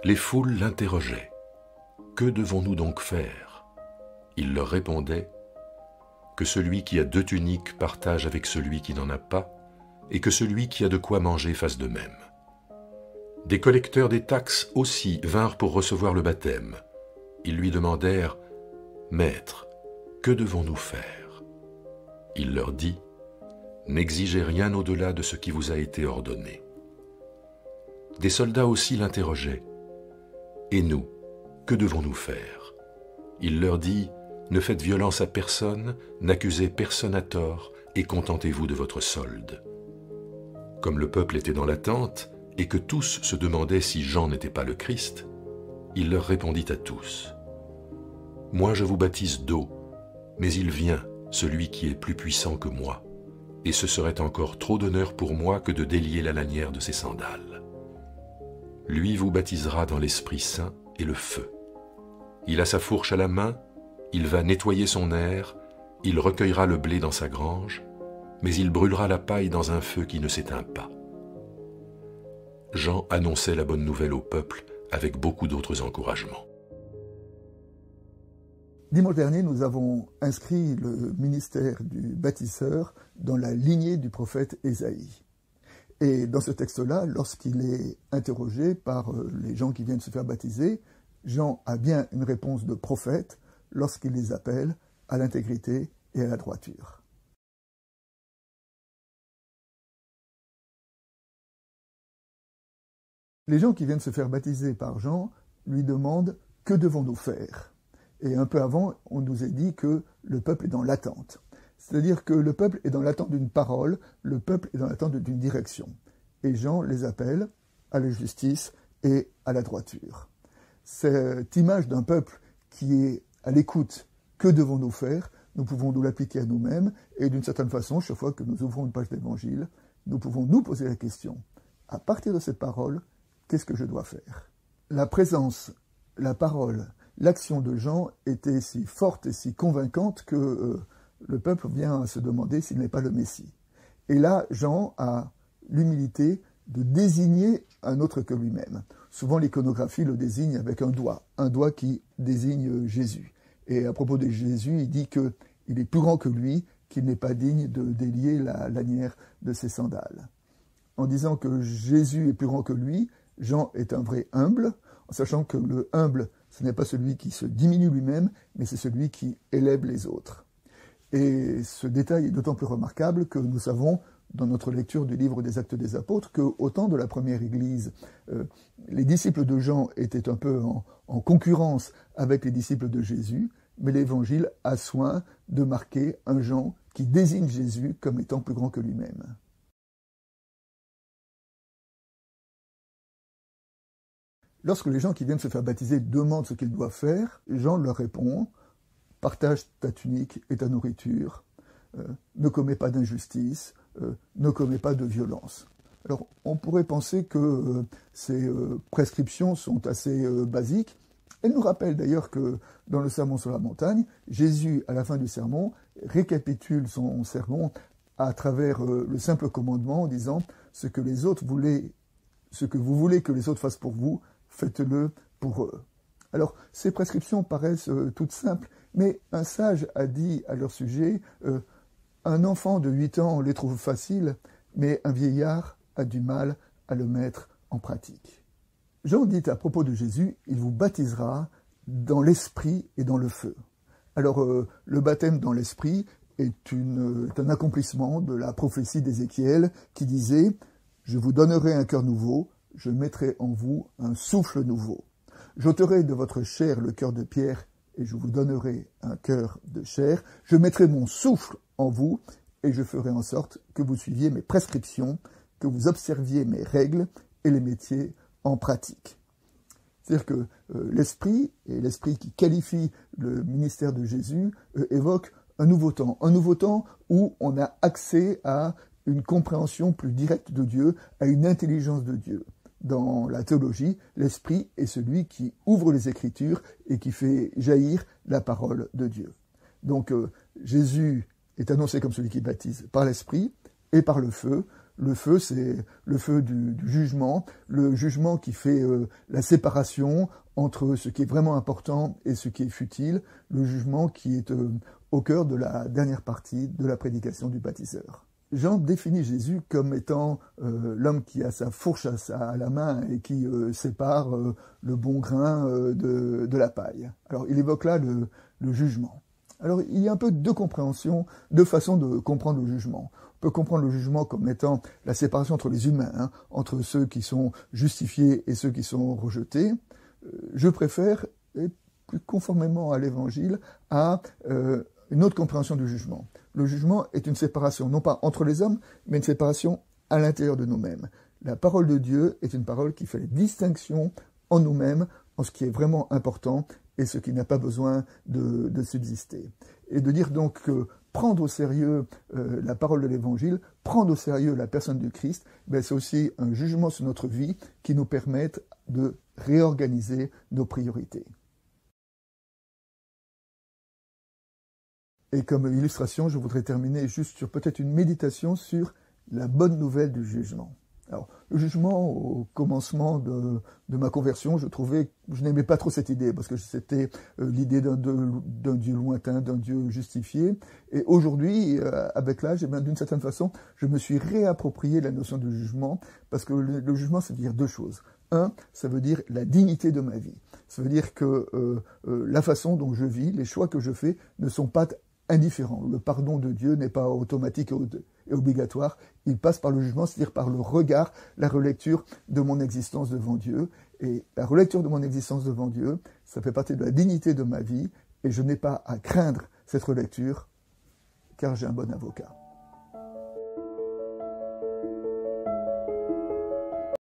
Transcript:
Les foules l'interrogeaient. « Que devons-nous donc faire ?» Il leur répondait « Que celui qui a 2 tuniques partage avec celui qui n'en a pas, et que celui qui a de quoi manger fasse de même. » Des collecteurs des taxes aussi vinrent pour recevoir le baptême. Ils lui demandèrent « Maître, que devons-nous faire ?» Il leur dit « N'exigez rien au-delà de ce qui vous a été ordonné. » Des soldats aussi l'interrogeaient « Et nous, que devons-nous faire ?» Il leur dit « Ne faites violence à personne, n'accusez personne à tort, et contentez-vous de votre solde. » Comme le peuple était dans l'attente, et que tous se demandaient si Jean n'était pas le Christ, il leur répondit à tous « Moi je vous baptise d'eau, mais il vient, celui qui est plus puissant que moi, et ce serait encore trop d'honneur pour moi que de délier la lanière de ses sandales. Lui vous baptisera dans l'Esprit Saint et le feu. Il a sa fourche à la main, il va nettoyer son aire, il recueillera le blé dans sa grange, mais il brûlera la paille dans un feu qui ne s'éteint pas. » Jean annonçait la bonne nouvelle au peuple avec beaucoup d'autres encouragements. Dimanche dernier, nous avons inscrit le ministère du baptiseur dans la lignée du prophète Ésaïe. Et dans ce texte-là, lorsqu'il est interrogé par les gens qui viennent se faire baptiser, Jean a bien une réponse de prophète lorsqu'il les appelle à l'intégrité et à la droiture. Les gens qui viennent se faire baptiser par Jean lui demandent « Que devons-nous faire ?» Et un peu avant, on nous a dit que le peuple est dans l'attente. C'est-à-dire que le peuple est dans l'attente d'une parole, le peuple est dans l'attente d'une direction. Et Jean les appelle à la justice et à la droiture. Cette image d'un peuple qui est à l'écoute « Que devons-nous faire ?» Nous pouvons nous l'appliquer à nous-mêmes et d'une certaine façon, chaque fois que nous ouvrons une page d'évangile, nous pouvons nous poser la question « À partir de cette parole, qu'est-ce que je dois faire ?» La présence, la parole, l'action de Jean était si forte et si convaincante que le peuple vient à se demander s'il n'est pas le Messie. Et là, Jean a l'humilité de désigner un autre que lui-même. Souvent, l'iconographie le désigne avec un doigt qui désigne Jésus. Et à propos de Jésus, il dit qu'il est plus grand que lui, qu'il n'est pas digne de délier la lanière de ses sandales. En disant que Jésus est plus grand que lui, Jean est un vrai humble, en sachant que le humble, ce n'est pas celui qui se diminue lui-même, mais c'est celui qui élève les autres. Et ce détail est d'autant plus remarquable que nous savons, dans notre lecture du livre des Actes des Apôtres, qu'au temps de la première Église, les disciples de Jean étaient un peu en concurrence avec les disciples de Jésus, mais l'Évangile a soin de marquer un Jean qui désigne Jésus comme étant plus grand que lui-même. Lorsque les gens qui viennent se faire baptiser demandent ce qu'ils doivent faire, Jean leur répond « Partage ta tunique et ta nourriture, ne commets pas d'injustice, ne commets pas de violence. » Alors, on pourrait penser que ces prescriptions sont assez basiques. Elles nous rappellent d'ailleurs que dans le Sermon sur la montagne, Jésus, à la fin du sermon, récapitule son sermon à travers le simple commandement en disant « Ce que vous voulez que les autres fassent pour vous, faites-le pour eux. » Alors, ces prescriptions paraissent toutes simples, mais un sage a dit à leur sujet un enfant de 8 ans les trouve faciles, mais un vieillard a du mal à le mettre en pratique. Jean dit à propos de Jésus, il vous baptisera dans l'esprit et dans le feu. Alors, le baptême dans l'esprit est un accomplissement de la prophétie d'Ézéchiel qui disait « Je vous donnerai un cœur nouveau, je mettrai en vous un souffle nouveau. J'ôterai de votre chair le cœur de pierre et je vous donnerai un cœur de chair. Je mettrai mon souffle en vous et je ferai en sorte que vous suiviez mes prescriptions, que vous observiez mes règles et les mettiez en pratique. » C'est-à-dire que l'esprit, et l'esprit qui qualifie le ministère de Jésus, évoque un nouveau temps où on a accès à une compréhension plus directe de Dieu, à une intelligence de Dieu. Dans la théologie, l'esprit est celui qui ouvre les Écritures et qui fait jaillir la parole de Dieu. Donc Jésus est annoncé comme celui qui baptise par l'esprit et par le feu. Le feu, c'est le feu du jugement, le jugement qui fait la séparation entre ce qui est vraiment important et ce qui est futile, le jugement qui est au cœur de la dernière partie de la prédication du baptiseur. Jean définit Jésus comme étant l'homme qui a sa fourche à la main et qui sépare le bon grain de la paille. Alors il évoque là le jugement. Alors il y a un peu deux compréhensions, deux façons de comprendre le jugement. On peut comprendre le jugement comme étant la séparation entre les humains, entre ceux qui sont justifiés et ceux qui sont rejetés. Je préfère, et plus conformément à l'Évangile, à une autre compréhension du jugement. Le jugement est une séparation, non pas entre les hommes, mais une séparation à l'intérieur de nous-mêmes. La parole de Dieu est une parole qui fait la distinction en nous-mêmes, en ce qui est vraiment important et ce qui n'a pas besoin de subsister. Et de dire donc que prendre au sérieux la parole de l'Évangile, prendre au sérieux la personne du Christ, c'est aussi un jugement sur notre vie qui nous permette de réorganiser nos priorités. Et comme illustration, je voudrais terminer juste sur peut-être une méditation sur la bonne nouvelle du jugement. Alors, le jugement, au commencement de ma conversion, je n'aimais pas trop cette idée, parce que c'était l'idée d'un Dieu lointain, d'un Dieu justifié. Et aujourd'hui, avec l'âge, d'une certaine façon, je me suis réapproprié la notion de jugement, parce que le jugement, ça veut dire deux choses. Un, ça veut dire la dignité de ma vie. Ça veut dire que la façon dont je vis, les choix que je fais, ne sont pas indifférent. Le pardon de Dieu n'est pas automatique et obligatoire. Il passe par le jugement, c'est-à-dire par le regard, la relecture de mon existence devant Dieu. Et la relecture de mon existence devant Dieu, ça fait partie de la dignité de ma vie et je n'ai pas à craindre cette relecture car j'ai un bon avocat.